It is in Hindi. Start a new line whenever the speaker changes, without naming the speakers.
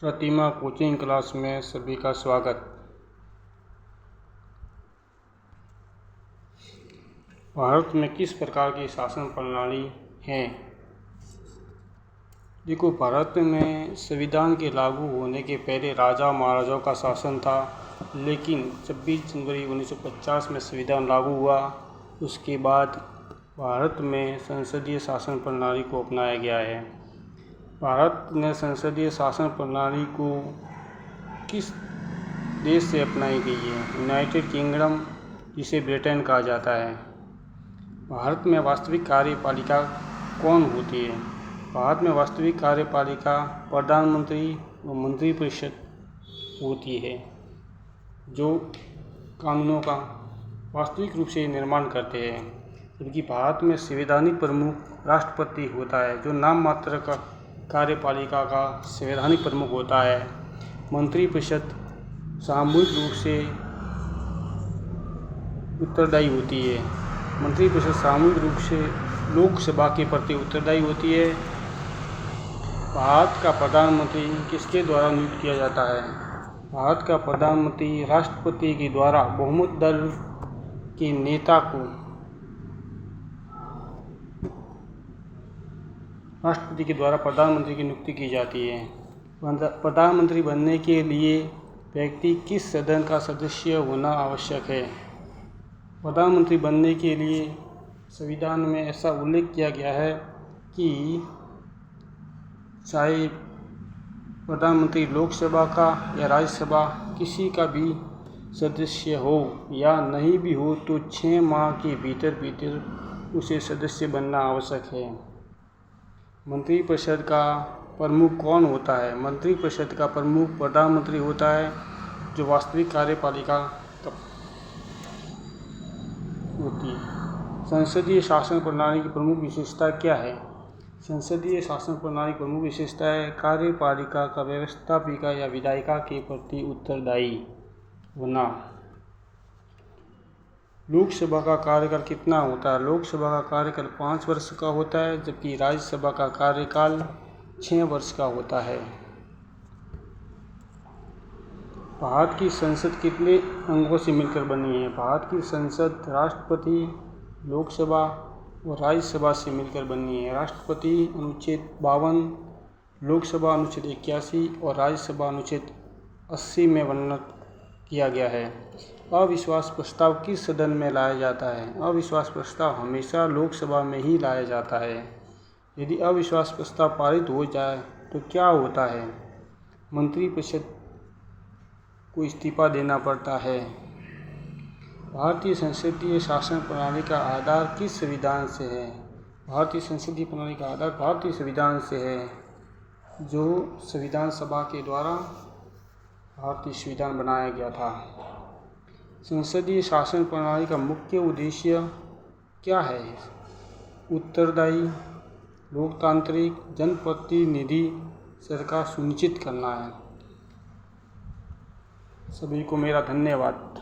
प्रतिमा कोचिंग क्लास में सभी का स्वागत। भारत में किस प्रकार की शासन प्रणाली है? देखो, भारत में संविधान के लागू होने के पहले राजा महाराजाओं का शासन था, लेकिन 26 जनवरी 1950 में संविधान लागू हुआ। उसके बाद भारत में संसदीय शासन प्रणाली को अपनाया गया है। भारत ने संसदीय शासन प्रणाली को किस देश से अपनाई गई है? यूनाइटेड किंगडम, जिसे ब्रिटेन कहा जाता है। भारत में वास्तविक कार्यपालिका कौन होती है? भारत में वास्तविक कार्यपालिका प्रधानमंत्री व मंत्रिपरिषद होती है, जो कानूनों का वास्तविक रूप से निर्माण करते हैं। जबकि भारत में संवैधानिक प्रमुख राष्ट्रपति होता है, जो नाम मात्र का कार्यपालिका का संवैधानिक प्रमुख होता है। मंत्रिपरिषद सामूहिक रूप से उत्तरदायी होती है। मंत्रिपरिषद सामूहिक रूप से लोकसभा के प्रति उत्तरदायी होती है। भारत का प्रधानमंत्री किसके द्वारा नियुक्त किया जाता है? भारत का प्रधानमंत्री राष्ट्रपति के द्वारा बहुमत दल के नेता को राष्ट्रपति के द्वारा प्रधानमंत्री की नियुक्ति की जाती है। प्रधानमंत्री बनने के लिए व्यक्ति किस सदन का सदस्य होना आवश्यक है? प्रधानमंत्री बनने के लिए संविधान में ऐसा उल्लेख किया गया है कि चाहे प्रधानमंत्री लोकसभा का या राज्यसभा किसी का भी सदस्य हो या नहीं भी हो, तो 6 माह के भीतर उसे सदस्य बनना आवश्यक है। मंत्रिपरिषद का प्रमुख कौन होता है? मंत्रिपरिषद का प्रमुख प्रधानमंत्री होता है, जो वास्तविक कार्यपालिका होती है। संसदीय शासन प्रणाली की प्रमुख विशेषता क्या है? संसदीय शासन प्रणाली की प्रमुख विशेषता है कार्यपालिका का व्यवस्थापिका या विधायिका के प्रति उत्तरदायी होना। लोकसभा का कार्यकाल कितना होता है? लोकसभा का कार्यकाल 5 वर्ष का होता है, जबकि राज्यसभा का कार्यकाल 6 वर्ष का होता है। भारत की संसद कितने अंगों से मिलकर बनी है? भारत की संसद राष्ट्रपति, लोकसभा और राज्यसभा से मिलकर बनी है। राष्ट्रपति अनुच्छेद 52, लोकसभा अनुच्छेद 81 और राज्यसभा अनुच्छेद 80 में वर्णन किया गया है। अविश्वास प्रस्ताव किस सदन में लाया जाता है? अविश्वास प्रस्ताव हमेशा लोकसभा में ही लाया जाता है। यदि अविश्वास प्रस्ताव पारित हो जाए तो क्या होता है? मंत्रिपरिषद को इस्तीफा देना पड़ता है। भारतीय संसदीय शासन प्रणाली का आधार किस संविधान से है? भारतीय संसदीय प्रणाली का आधार भारतीय संविधान से है, जो संविधान सभा के द्वारा भारतीय संविधान बनाया गया था। संसदीय शासन प्रणाली का मुख्य उद्देश्य क्या है? उत्तरदायी, लोकतांत्रिक, जनप्रतिनिधि सरकार सुनिश्चित करना है। सभी को मेरा धन्यवाद।